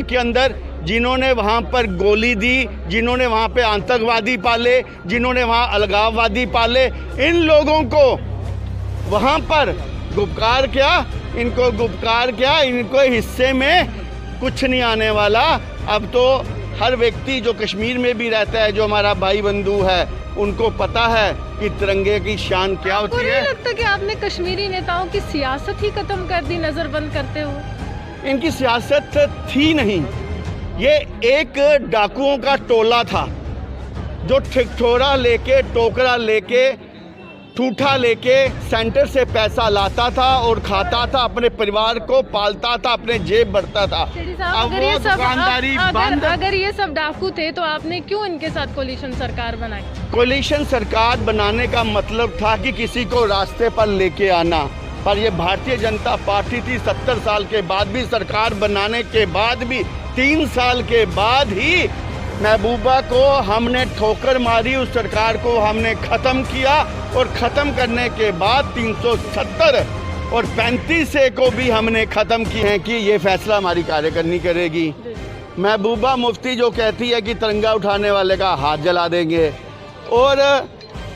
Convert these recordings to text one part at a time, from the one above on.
के अंदर जिन्होंने वहाँ पर गोली दी, जिन्होंने वहाँ पे आतंकवादी पाले, जिन्होंने वहाँ अलगाववादी पाले, इन लोगों को वहाँ पर गुपकार क्या, इनको गुपकार क्या, इनको हिस्से में कुछ नहीं आने वाला। अब तो हर व्यक्ति जो कश्मीर में भी रहता है, जो हमारा भाई बंधु है, उनको पता है कि तिरंगे की शान क्या होती है। नहीं लगता कि आपने कश्मीरी नेताओं की सियासत ही खत्म कर दी नजरबंद करते हुए? इनकी सियासत थी नहीं, ये एक डाकुओं का टोला था जो ठिठोरा लेके, टोकरा लेके, ठूठा लेके सेंटर से पैसा लाता था और खाता था, अपने परिवार को पालता था, अपने जेब भरता था। अब वो दुकानदारी बंद। अगर ये सब डाकू थे तो आपने क्यों इनके साथ कोलिशन सरकार बनाई? कोलिशन सरकार बनाने का मतलब था कि किसी को रास्ते पर लेके आना, पर ये भारतीय जनता पार्टी थी। 70 साल के बाद भी, सरकार बनाने के बाद भी, 3 साल के बाद ही महबूबा को हमने ठोकर मारी, उस सरकार को हमने ख़त्म किया और ख़त्म करने के बाद 370 और 35 को भी हमने ख़त्म किए हैं कि ये फैसला हमारी कार्यकारिणी करेगी। महबूबा मुफ्ती जो कहती है कि तिरंगा उठाने वाले का हाथ जला देंगे, और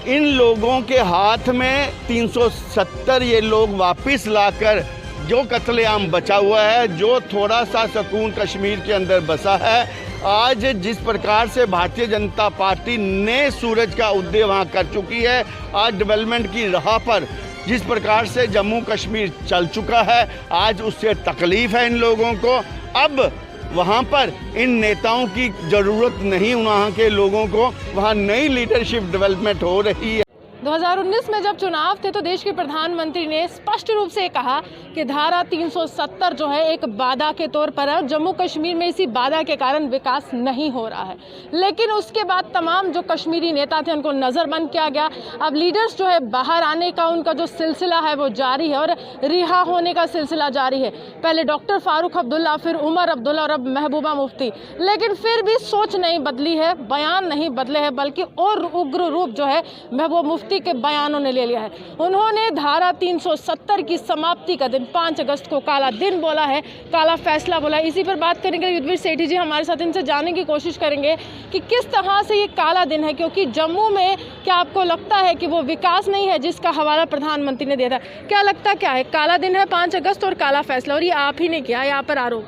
इन लोगों के हाथ में 370 ये लोग वापस लाकर जो कत्लेआम बचा हुआ है, जो थोड़ा सा सुकून कश्मीर के अंदर बसा है, आज जिस प्रकार से भारतीय जनता पार्टी ने सूरज का उदय वहाँ कर चुकी है, आज डेवलपमेंट की राह पर जिस प्रकार से जम्मू कश्मीर चल चुका है, आज उससे तकलीफ़ है इन लोगों को। अब वहाँ पर इन नेताओं की ज़रूरत नहीं, वहाँ के लोगों को वहाँ नई लीडरशिप डेवलपमेंट हो रही है। 2019 में जब चुनाव थे तो देश के प्रधानमंत्री ने स्पष्ट रूप से कहा कि धारा 370 जो है एक बाधा के तौर पर है, जम्मू कश्मीर में इसी बाधा के कारण विकास नहीं हो रहा है। लेकिन उसके बाद तमाम जो कश्मीरी नेता थे उनको नज़रबंद किया गया। अब लीडर्स जो है बाहर आने का उनका जो सिलसिला है वो जारी है और रिहा होने का सिलसिला जारी है। पहले डॉक्टर फारूक अब्दुल्ला, फिर उमर अब्दुल्ला और अब महबूबा मुफ्ती। लेकिन फिर भी सोच नहीं बदली है, बयान नहीं बदले हैं, बल्कि और उग्र रूप जो है महबूबा मुफ्ती के बयानों ने ले लिया है। उन्होंने धारा 370 की समाप्ति का दिन 5 अगस्त को काला दिन बोला है, काला फैसला बोला है। इसी पर बात करने के लिए युद्धवीर सेठी जी हमारे साथ, इनसे जानने की कोशिश करेंगे कि किस तरह से ये काला दिन है, क्योंकि जम्मू में क्या आपको लगता है कि वो विकास नहीं है जिसका हवाला प्रधानमंत्री ने दिया था? क्या लगता क्या है, काला दिन है 5 अगस्त और काला फैसला, और ये आप ही ने किया, यहाँ पर आरोप?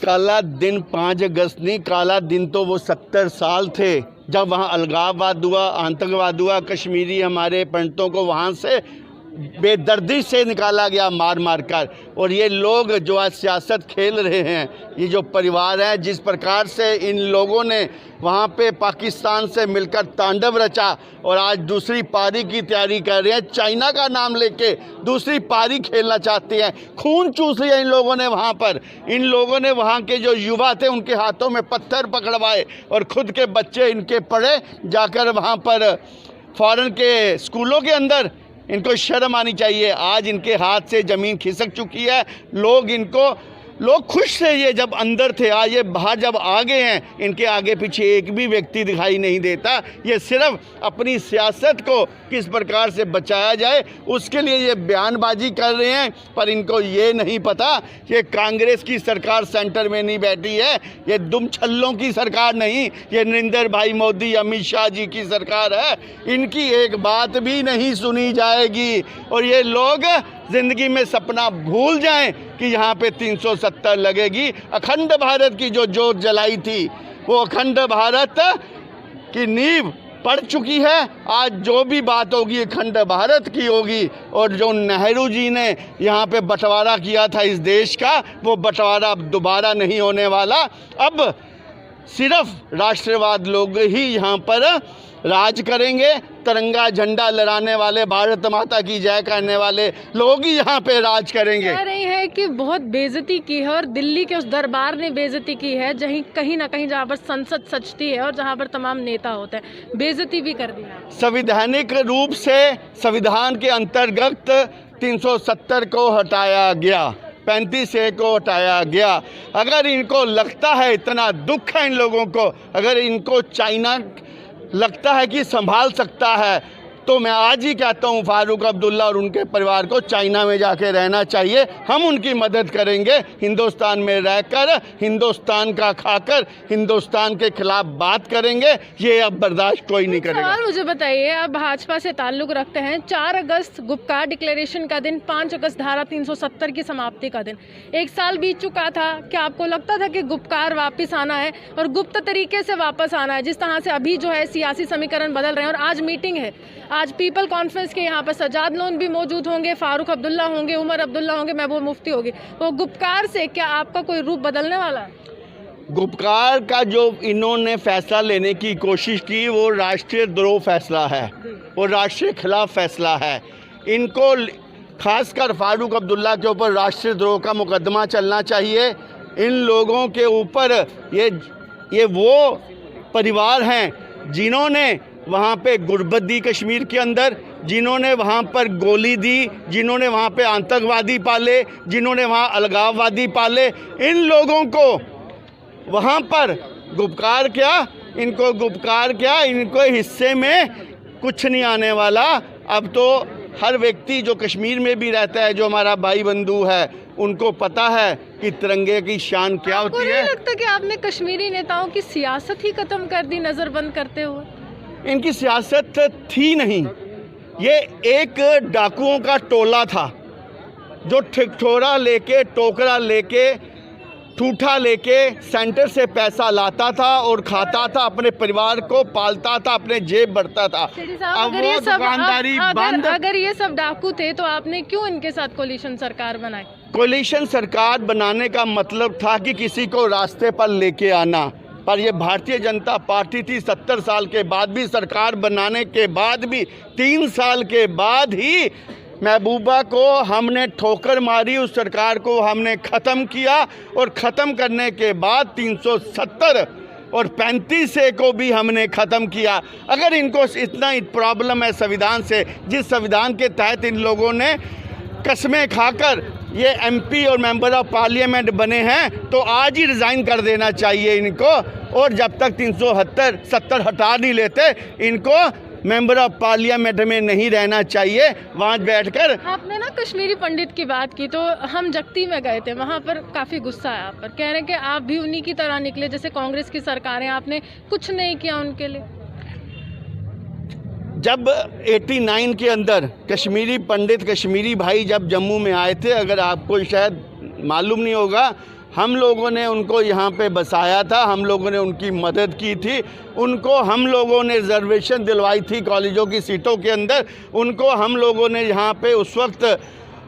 काला दिन 5 अगस्त नहीं, काला दिन तो वो 70 साल थे जब वहाँ अलगाववाद हुआ, आतंकवाद हुआ, कश्मीरी हमारे पंडितों को वहाँ से बेदर्दी से निकाला गया मार मार कर। और ये लोग जो आज सियासत खेल रहे हैं, ये जो परिवार है, जिस प्रकार से इन लोगों ने वहाँ पे पाकिस्तान से मिलकर तांडव रचा और आज दूसरी पारी की तैयारी कर रहे हैं, चाइना का नाम लेके दूसरी पारी खेलना चाहते हैं, खून चूस लिया इन लोगों ने वहाँ पर। इन लोगों ने वहाँ के जो युवा थे उनके हाथों में पत्थर पकड़वाए और खुद के बच्चे इनके पढ़े जाकर वहाँ पर फॉरेन के स्कूलों के अंदर। इनको शर्म आनी चाहिए। आज इनके हाथ से ज़मीन खिसक चुकी है। लोग खुश थे ये जब अंदर थे, आज ये बाहर जब आ गए हैं, इनके आगे पीछे एक भी व्यक्ति दिखाई नहीं देता। ये सिर्फ अपनी सियासत को किस प्रकार से बचाया जाए उसके लिए ये बयानबाजी कर रहे हैं, पर इनको ये नहीं पता ये कांग्रेस की सरकार सेंटर में नहीं बैठी है, ये दुम छल्लों की सरकार नहीं, ये नरेंद्र भाई मोदी, अमित शाह जी की सरकार है। इनकी एक बात भी नहीं सुनी जाएगी और ये लोग ज़िंदगी में सपना भूल जाएं कि यहाँ पे 370 लगेगी। अखंड भारत की जो जोत जलाई थी, वो अखंड भारत की नींव पड़ चुकी है। आज जो भी बात होगी अखंड भारत की होगी। और जो नेहरू जी ने यहाँ पे बंटवारा किया था इस देश का, वो बंटवारा अब दोबारा नहीं होने वाला। अब सिर्फ राष्ट्रवाद लोग ही यहाँ पर राज करेंगे। तिरंगा झंडा लहराने वाले, भारत माता की जय करने वाले लोग ही यहाँ पे राज करेंगे। कह रही है कि बहुत बेइज्जती की है और दिल्ली के उस दरबार ने बेइज्जती की है, जहीं कहीं ना कहीं जहाँ पर संसद सजती है और जहाँ पर तमाम नेता होते हैं, बेइज्जती भी कर दी है। संवैधानिक रूप से संविधान के अंतर्गत 370 को हटाया गया, 35 को हटाया गया। अगर इनको लगता है, इतना दुख है इन लोगों को, अगर इनको चाइना लगता है कि संभाल सकता है, तो मैं आज ही कहता हूं फारूक अब्दुल्ला और उनके परिवार को चाइना में जाके रहना चाहिए। हम उनकी मदद करेंगे, हिंदुस्तान में रहकर, हिंदुस्तान का खाकर, हिंदुस्तान के खिलाफ बात करेंगे। ये अब बर्दाश्त कोई नहीं करेगा। सवाल मुझे बताइए, आप भाजपा से ताल्लुक रखते हैं, 4 अगस्त गुपकार डिक्लेरेशन का दिन, 5 अगस्त धारा 370 की समाप्ति का दिन, 1 साल बीत चुका था। क्या आपको लगता था कि गुपकार वापस आना है और गुप्त तरीके से वापस आना है, जिस तरह से अभी जो है सियासी समीकरण बदल रहे हैं? और आज मीटिंग है, आज पीपल कॉन्फ्रेंस के यहाँ पर सजाद लोन भी मौजूद होंगे, फारूक अब्दुल्ला होंगे, उमर अब्दुल्ला होंगे, महबूब मुफ्ती होगी। वो गुपकार से क्या आपका कोई रूप बदलने वाला है? गुपकार का जो इन्होंने फैसला लेने की कोशिश की वो राष्ट्रीय द्रोह फैसला है, वो राष्ट्रीय खिलाफ फैसला है। इनको खासकर फारूक अब्दुल्ला के ऊपर राष्ट्रीय द्रोह का मुकदमा चलना चाहिए। इन लोगों के ऊपर ये वो परिवार हैं जिन्होंने वहाँ पे गुर्बत दी कश्मीर के अंदर, जिन्होंने वहाँ पर गोली दी, जिन्होंने वहाँ पे आतंकवादी पाले, जिन्होंने वहाँ अलगाववादी पाले। इन लोगों को वहाँ पर गुपकार क्या, इनको गुपकार क्या, इनको हिस्से में कुछ नहीं आने वाला। अब तो हर व्यक्ति जो कश्मीर में भी रहता है, जो हमारा भाई बंधु है, उनको पता है कि तिरंगे की शान क्या होती है। आपको नहीं लगता कि आपने कश्मीरी नेताओं की सियासत ही खत्म कर दी नज़रबंद करते हुए? इनकी सियासत थी नहीं, ये एक डाकुओं का टोला था जो ठिठोरा लेके, टोकरा लेके, ठूठा लेके सेंटर से पैसा लाता था और खाता था, अपने परिवार को पालता था, अपने जेब भरता था। अब वो दुकानदारी बंद। अगर ये सब डाकू थे तो आपने क्यों इनके साथ कोलिशन सरकार बनाई? कोलिशन सरकार बनाने का मतलब था कि किसी को रास्ते पर लेके आना, पर ये भारतीय जनता पार्टी थी। 70 साल के बाद भी, सरकार बनाने के बाद भी, 3 साल के बाद ही महबूबा को हमने ठोकर मारी, उस सरकार को हमने ख़त्म किया। और ख़त्म करने के बाद 370 और 35 को भी हमने ख़त्म किया। अगर इनको इतना प्रॉब्लम है संविधान से, जिस संविधान के तहत इन लोगों ने कस्में खाकर ये MP और मेंबर ऑफ पार्लियामेंट बने हैं, तो आज ही रिज़ाइन कर देना चाहिए इनको। और जब तक 370 हटा नहीं लेते, इनको मेंबर ऑफ पार्लियामेंट में नहीं रहना चाहिए। वहाँ बैठकर आपने ना कश्मीरी पंडित की बात की, तो हम जगती में गए थे, वहाँ पर काफ़ी गुस्सा है आप पर, कह रहे हैं कि आप भी उन्हीं की तरह निकले जैसे कांग्रेस की सरकारें, आपने कुछ नहीं किया उनके लिए। जब 89 के अंदर कश्मीरी पंडित, कश्मीरी भाई जब जम्मू में आए थे, अगर आपको शायद मालूम नहीं होगा, हम लोगों ने उनको यहाँ पे बसाया था, हम लोगों ने उनकी मदद की थी, उनको हम लोगों ने रिजर्वेशन दिलवाई थी कॉलेजों की सीटों के अंदर, उनको हम लोगों ने यहाँ पे उस वक्त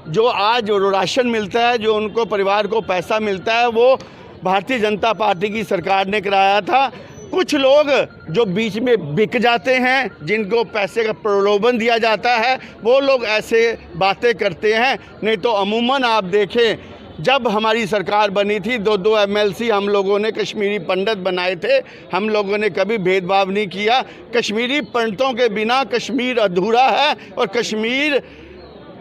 जो आज राशन मिलता है, जो उनको परिवार को पैसा मिलता है, वो भारतीय जनता पार्टी की सरकार ने कराया था। कुछ लोग जो बीच में बिक जाते हैं, जिनको पैसे का प्रलोभन दिया जाता है, वो लोग ऐसे बातें करते हैं। नहीं तो अमूमन आप देखें, जब हमारी सरकार बनी थी, 2 MLC हम लोगों ने कश्मीरी पंडित बनाए थे। हम लोगों ने कभी भेदभाव नहीं किया। कश्मीरी पंडितों के बिना कश्मीर अधूरा है, और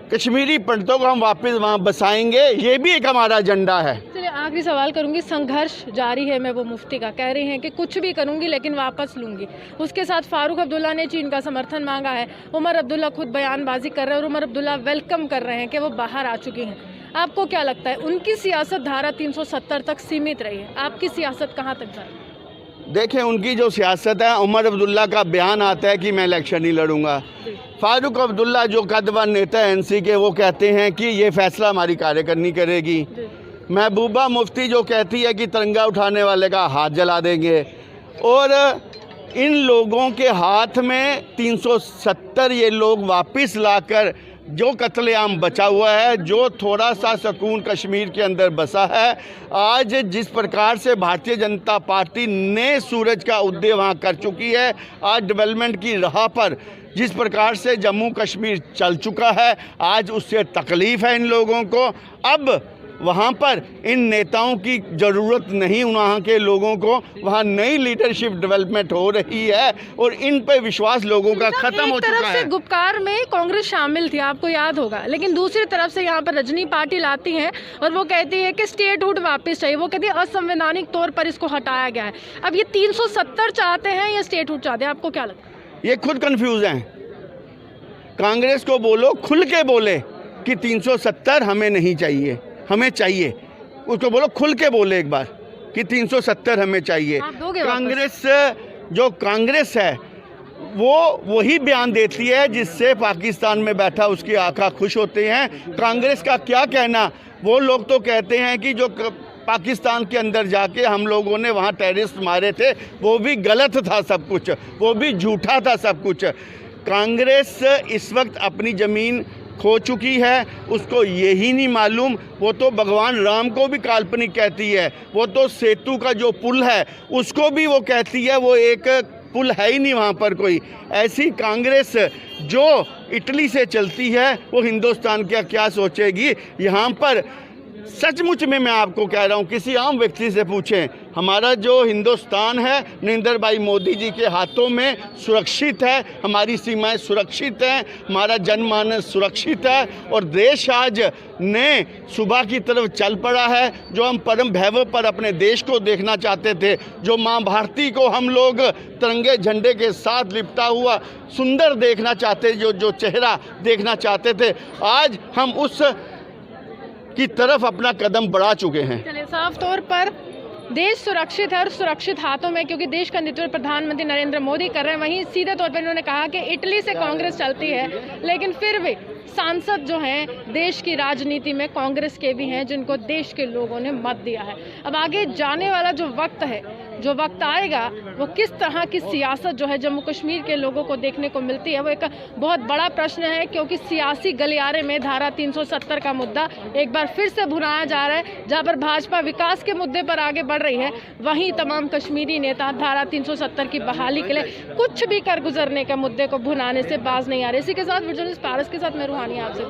कश्मीरी पंडितों को हम वापस वहाँ बसाएंगे, ये भी एक हमारा एजेंडा है। चलिए आखिरी सवाल करूंगी, संघर्ष जारी है, मैं वो मुफ्ती का कह रही हैं कि कुछ भी करूंगी लेकिन वापस लूंगी। उसके साथ फारूक अब्दुल्ला ने चीन का समर्थन मांगा है, उमर अब्दुल्ला खुद बयानबाजी कर रहे हैं और उमर अब्दुल्ला वेलकम कर रहे हैं कि वो बाहर आ चुकी हैं। आपको क्या लगता है, उनकी सियासत धारा 370 तक सीमित रही है, आपकी सियासत कहाँ तक जाए? देखें, उनकी जो सियासत है, उमर अब्दुल्ला का बयान आता है कि मैं इलेक्शन नहीं लड़ूंगा। फारूक अब्दुल्ला जो कदवान नेता है NC के, वो कहते हैं कि ये फैसला हमारी कार्यकारिणी करेगी। महबूबा मुफ्ती जो कहती है कि तिरंगा उठाने वाले का हाथ जला देंगे। और इन लोगों के हाथ में 370 ये लोग वापस लाकर जो कत्लेआम बचा हुआ है, जो थोड़ा सा सुकून कश्मीर के अंदर बसा है, आज जिस प्रकार से भारतीय जनता पार्टी ने सूरज का उदय वहाँ कर चुकी है, आज डेवलपमेंट की राह पर जिस प्रकार से जम्मू कश्मीर चल चुका है, आज उससे तकलीफ़ है इन लोगों को। अब वहाँ पर इन नेताओं की ज़रूरत नहीं, वहाँ के लोगों को, वहाँ नई लीडरशिप डेवलपमेंट हो रही है और इन पे विश्वास लोगों का ख़त्म हो चुका है। एक तरफ से गुपकार में कांग्रेस शामिल थी, आपको याद होगा, लेकिन दूसरी तरफ से यहाँ पर रजनी पाटिल आती हैं और वो कहती है कि स्टेटहुड वापस चाहिए। वो कहती है असंवैधानिक तौर पर इसको हटाया गया है। अब ये 370 चाहते हैं या स्टेटहुड चाहते हैं, आपको क्या लगता है? ये खुद कन्फ्यूज़ हैं, कांग्रेस को बोलो, खुल के बोले कि 370 हमें नहीं चाहिए, हमें चाहिए। उसको बोलो खुल के बोले एक बार कि 370 हमें चाहिए। आप दोगे वापस? कांग्रेस, जो कांग्रेस है वो वही बयान देती है जिससे पाकिस्तान में बैठा उसकी आंखें खुश होते हैं। कांग्रेस का क्या कहना, वो लोग तो कहते हैं कि जो पाकिस्तान के अंदर जाके हम लोगों ने वहाँ टेररिस्ट मारे थे वो भी गलत था, सब कुछ वो भी झूठा था सब कुछ। कांग्रेस इस वक्त अपनी ज़मीन खो चुकी है, उसको यही नहीं मालूम। वो तो भगवान राम को भी काल्पनिक कहती है, वो तो सेतु का जो पुल है उसको भी वो कहती है वो एक पुल है ही नहीं वहाँ पर कोई। ऐसी कांग्रेस जो इटली से चलती है वो हिंदुस्तान का क्या सोचेगी। यहाँ पर सचमुच में मैं आपको कह रहा हूँ, किसी आम व्यक्ति से पूछें, हमारा जो हिंदुस्तान है नरेंद्र भाई मोदी जी के हाथों में सुरक्षित है, हमारी सीमाएं सुरक्षित हैं, हमारा जनमानस सुरक्षित है और देश आज ने सुबह की तरफ चल पड़ा है। जो हम परम वैभव पर अपने देश को देखना चाहते थे, जो माँ भारती को हम लोग तिरंगे झंडे के साथ लिपटा हुआ सुंदर देखना चाहते, जो चेहरा देखना चाहते थे, आज हम उस की तरफ अपना कदम बढ़ा चुके हैं। चलिए, साफ तौर पर देश सुरक्षित है और सुरक्षित हाथों में, क्योंकि देश का नेतृत्व प्रधानमंत्री नरेंद्र मोदी कर रहे हैं। वहीं सीधे तौर पर इन्होंने कहा कि इटली से कांग्रेस चलती है, लेकिन फिर भी सांसद जो हैं देश की राजनीति में कांग्रेस के भी हैं जिनको देश के लोगों ने मत दिया है। अब आगे जाने वाला जो वक्त है, जो वक्त आएगा, वो किस तरह की सियासत जो है जम्मू कश्मीर के लोगों को देखने को मिलती है, वो एक बहुत बड़ा प्रश्न है। क्योंकि सियासी गलियारे में धारा 370 का मुद्दा एक बार फिर से भुनाया जा रहा है। जहाँ पर भाजपा विकास के मुद्दे पर आगे बढ़ रही है, वहीं तमाम कश्मीरी नेता धारा 370 की बहाली के लिए कुछ भी कर गुजरने के मुद्दे को भुनाने से बाज नहीं आ रहे। इसी के साथ जर्नलिस्ट पारस के साथ मैं रूहानी आपसे